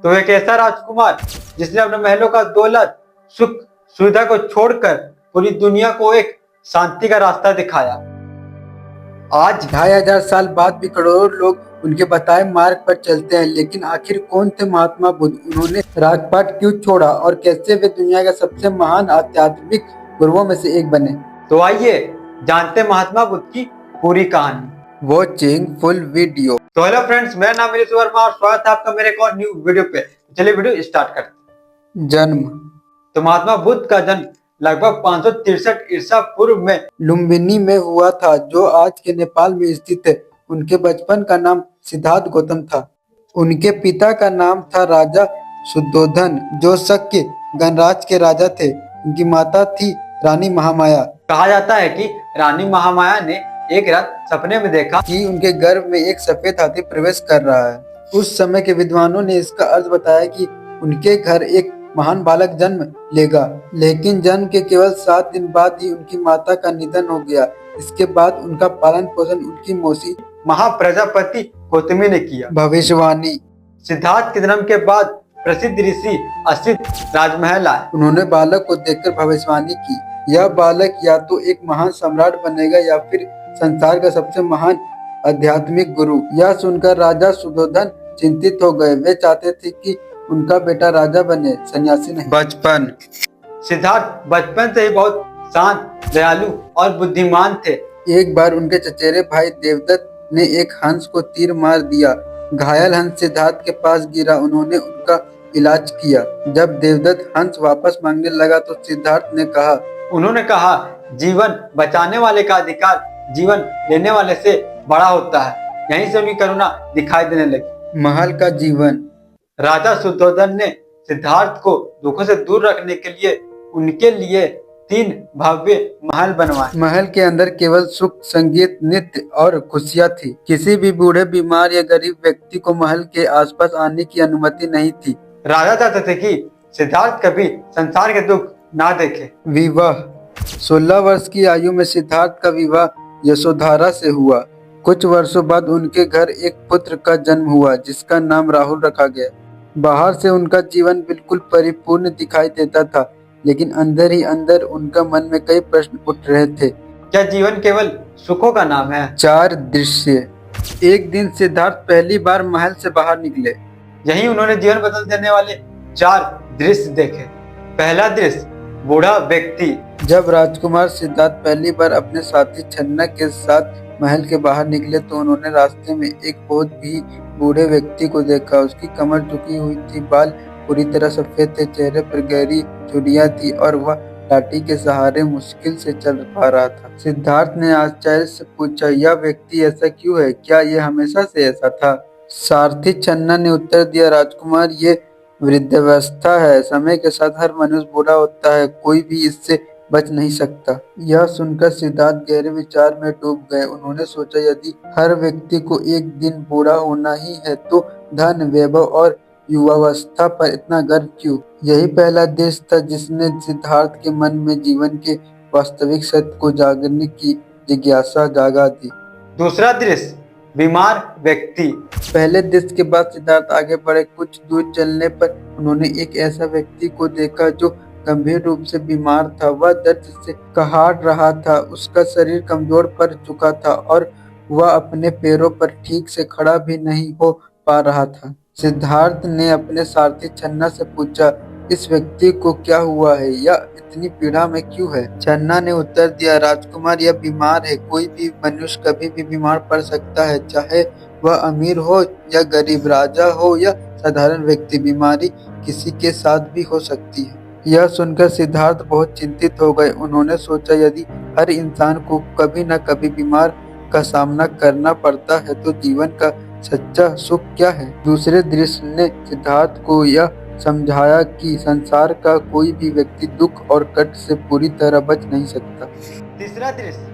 तो एक ऐसा राजकुमार जिसने अपने महलों का दौलत, सुख, सुविधा को छोड़कर पूरी दुनिया को एक शांति का रास्ता दिखाया। आज 2500 साल बाद भी करोड़ों लोग उनके बताए मार्ग पर चलते हैं, लेकिन आखिर कौन थे महात्मा बुद्ध? उन्होंने राजपाट क्यों छोड़ा और कैसे वे दुनिया के सबसे महान आध्यात्मिक गुरुओं में से एक बने? तो आइए जानते हैं महात्मा बुद्ध की पूरी कहानी। Watching full video. तो हेलो फ्रेंड्स, मेरा नाम है वर्मा और स्वागत है आपका मेरे एक और न्यू वीडियो पे। चलिए वीडियो स्टार्ट करते हैं। जन्म। तो महात्मा बुद्ध का जन्म लगभग 563 ईसा पूर्व में लुम्बिनी में हुआ था, जो आज के नेपाल में स्थित है। उनके बचपन का नाम सिद्धार्थ गौतम था। उनके पिता का नाम था राजा शुद्धोधन, जो शक्य गणराज के राजा थे। उनकी माता थी रानी महामाया। कहा जाता है कि रानी महामाया ने एक रात सपने में देखा कि उनके गर्भ में एक सफेद हाथी प्रवेश कर रहा है। उस समय के विद्वानों ने इसका अर्थ बताया कि उनके घर एक महान बालक जन्म लेगा, लेकिन जन्म के केवल 7 दिन बाद ही उनकी माता का निधन हो गया। इसके बाद उनका पालन पोषण उनकी मौसी महाप्रजापति गौतमी ने किया। भविष्यवाणी। सिद्धार्थ के जन्म के बाद प्रसिद्ध ऋषि असित राजमहल आए। उन्होंने बालक को देखकर भविष्यवाणी की, यह बालक या तो एक महान सम्राट बनेगा या फिर संसार का सबसे महान आध्यात्मिक गुरु। यह सुनकर राजा शुद्धोधन चिंतित हो गए। वे चाहते थे कि उनका बेटा राजा बने, सन्यासी नहीं। बचपन। सिद्धार्थ बचपन से ही बहुत शांत, दयालु और बुद्धिमान थे। एक बार उनके चचेरे भाई देवदत्त ने एक हंस को तीर मार दिया। घायल हंस सिद्धार्थ के पास गिरा। उन्होंने उनका इलाज किया। जब देवदत्त हंस वापस मांगने लगा तो सिद्धार्थ ने कहा, जीवन बचाने वाले का अधिकार जीवन लेने वाले से बड़ा होता है। यहीं से उनकी करुणा दिखाई देने लगी। महल का जीवन। राजा शुद्धोधन ने सिद्धार्थ को दुखों से दूर रखने के लिए उनके लिए 3 भव्य महल बनवाए। महल के अंदर केवल सुख, संगीत, नृत्य और खुशियाँ थी। किसी भी बूढ़े, बीमार या गरीब व्यक्ति को महल के आसपास आने की अनुमति नहीं थी। राजा चाहते थे कि सिद्धार्थ कभी संसार के दुख ना देखे। विवाह। 16 वर्ष की आयु में सिद्धार्थ का विवाह यशोधरा से हुआ। कुछ वर्षों बाद उनके घर एक पुत्र का जन्म हुआ, जिसका नाम राहुल रखा गया। बाहर से उनका जीवन बिल्कुल परिपूर्ण दिखाई देता था, लेकिन अंदर ही अंदर उनका मन में कई प्रश्न उठ रहे थे। क्या जीवन केवल सुखों का नाम है? 4 दृश्य। एक दिन सिद्धार्थ पहली बार महल से बाहर निकले। यहीं उन्होंने जीवन बदल देने वाले 4 दृश्य देखे। पहला दृश्य, बूढ़ा व्यक्ति। जब राजकुमार सिद्धार्थ पहली बार अपने साथी छन्ना के साथ महल के बाहर निकले तो उन्होंने रास्ते में एक बहुत भी बूढ़े व्यक्ति को देखा। उसकी कमर झुकी हुई थी, बाल पूरी तरह सफेद थे, चेहरे पर गहरी झुर्रियां थी और वह लाठी के सहारे मुश्किल से चल पा रहा था। सिद्धार्थ ने आश्चर्य से पूछा, यह व्यक्ति ऐसा क्यों है? क्या यह हमेशा से ऐसा था? सारथी छन्ना ने उत्तर दिया, राजकुमार, ये वृद्धावस्था है। समय के साथ हर मनुष्य बूढ़ा होता है, कोई भी इससे बच नहीं सकता। यह सुनकर सिद्धार्थ गहरे विचार में डूब गए। उन्होंने सोचा, यदि हर व्यक्ति को एक दिन बूढ़ा होना ही है तो धन, वैभव और युवावस्था पर इतना गर्व क्यों? यही पहला देश था जिसने सिद्धार्थ के मन में जीवन के वास्तविक सत्य को जानने की जिज्ञासा जागा दी। दूसरा दृश्य, बीमार व्यक्ति। पहले दृश्य के बाद सिद्धार्थ आगे बढ़े। कुछ दूर चलने पर उन्होंने एक ऐसा व्यक्ति को देखा जो गंभीर रूप से बीमार था। वह दर्द से कहाड़ रहा था, उसका शरीर कमजोर पड़ चुका था और वह अपने पैरों पर ठीक से खड़ा भी नहीं हो पा रहा था। सिद्धार्थ ने अपने सारथी छन्ना से पूछा, इस व्यक्ति को क्या हुआ है? यह इतनी पीड़ा में क्यों है? छन्ना ने उत्तर दिया, राजकुमार, यह बीमार है। कोई भी मनुष्य कभी भी बीमार पड़ सकता है, चाहे वह अमीर हो या गरीब, राजा हो या साधारण व्यक्ति। बीमारी किसी के साथ भी हो सकती है। यह सुनकर सिद्धार्थ बहुत चिंतित हो गए। उन्होंने सोचा, यदि हर इंसान को कभी न कभी बीमार का सामना करना पड़ता है तो जीवन का सच्चा सुख क्या है? दूसरे दृश्य ने सिद्धार्थ को यह समझाया कि संसार का कोई भी व्यक्ति दुख और कष्ट से पूरी तरह बच नहीं सकता। तीसरा दृश्य,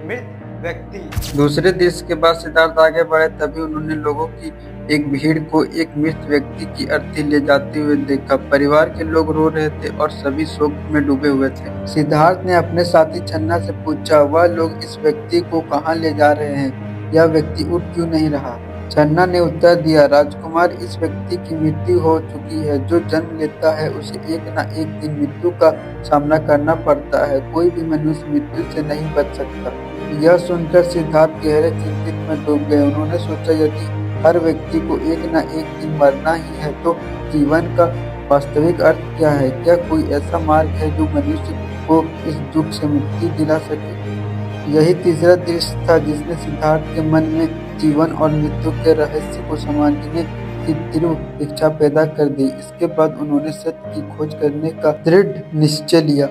मृत व्यक्ति। दूसरे दृश्य के बाद सिद्धार्थ आगे बढ़े। तभी उन्होंने लोगों की एक भीड़ को एक मृत व्यक्ति की अर्थी ले जाते हुए देखा। परिवार के लोग रो रहे थे और सभी शोक में डूबे हुए थे। सिद्धार्थ ने अपने साथी छन्ना से पूछा, वह लोग इस व्यक्ति को कहाँ ले जा रहे हैं? यह व्यक्ति उठ क्यों नहीं रहा? छन्ना ने उत्तर दिया, राजकुमार, इस व्यक्ति की मृत्यु हो चुकी है। जो जन्म लेता है उसे एक न एक दिन मृत्यु का सामना करना पड़ता है। कोई भी मनुष्य मृत्यु से नहीं बच सकता। यह सुनकर सिद्धार्थ गहरे चिंतित में डूब गए। उन्होंने सोचा, यदि हर व्यक्ति को एक न एक दिन मरना ही है तो जीवन का वास्तविक अर्थ क्या है? क्या कोई ऐसा मार्ग है जो मनुष्य को इस दुख से मुक्ति दिला सके? यही तीसरा दृश्य था जिसने सिद्धार्थ के मन में जीवन और मृत्यु के रहस्य को समझने की तीव्र इच्छा पैदा कर दी। इसके बाद उन्होंने सत्य की खोज करने का दृढ़ निश्चय लिया।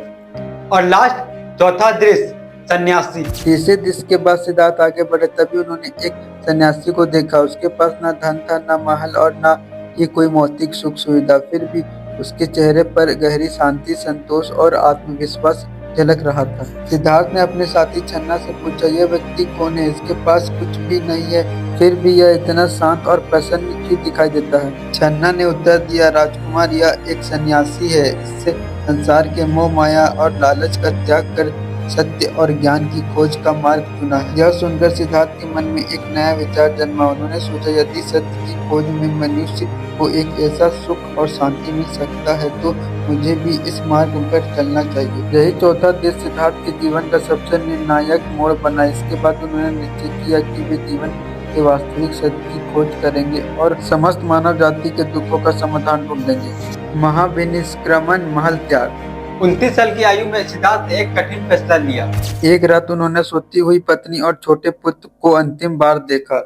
और लास्ट चौथा दृश्य, सन्यासी। तीसरे दृश्य के बाद सिद्धार्थ आगे बढ़े। तभी उन्होंने एक सन्यासी को देखा। उसके पास न धन था, न महल और न ही कोई भौतिक सुख सुविधा। फिर भी उसके चेहरे पर गहरी शांति, संतोष और आत्मविश्वास झलक रहा था। सिद्धार्थ ने अपने साथी छन्ना से पूछा, यह व्यक्ति कौन है? इसके पास कुछ भी नहीं है, फिर भी यह इतना शांत और प्रसन्न क्यों दिखाई देता है? छन्ना ने उत्तर दिया, राजकुमार, यह एक सन्यासी है। इससे संसार के मोह माया और लालच का त्याग कर सत्य और ज्ञान की खोज का मार्ग चुना है। यह सुनकर सिद्धार्थ के मन में एक नया विचार जन्मा। उन्होंने सोचा, यदि सत्य की खोज में मनुष्य को एक ऐसा सुख और शांति मिल सकता है तो मुझे भी इस मार्ग पर चलना चाहिए। यही चौथा दृश्य सिद्धार्थ के जीवन का सबसे निर्णायक मोड़ बना। इसके बाद उन्होंने निश्चय किया कि वे जीवन के वास्तविक सत्य की खोज करेंगे और समस्त मानव जाति के दुखों का समाधान ढूंढेंगे। महाविनिष्क्रमण महल त्याग। 29 साल की आयु में सिद्धार्थ ने एक कठिन फैसला लिया। एक रात उन्होंने सोती हुई पत्नी और छोटे पुत्र को अंतिम बार देखा।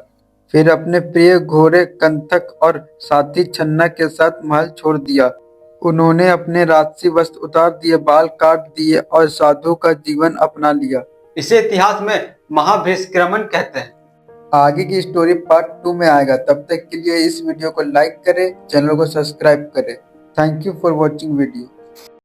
फिर अपने प्रिय घोड़े कंथक और साथी छन्ना के साथ महल छोड़ दिया। उन्होंने अपने राजसी वस्त्र उतार दिए, बाल काट दिए और साधु का जीवन अपना लिया। इसे इतिहास में महाविनिष्क्रमण कहते हैं। आगे की स्टोरी पार्ट 2 में आएगा। तब तक के लिए इस वीडियो को लाइक करें, चैनल को सब्सक्राइब करें। Thank you for watching video.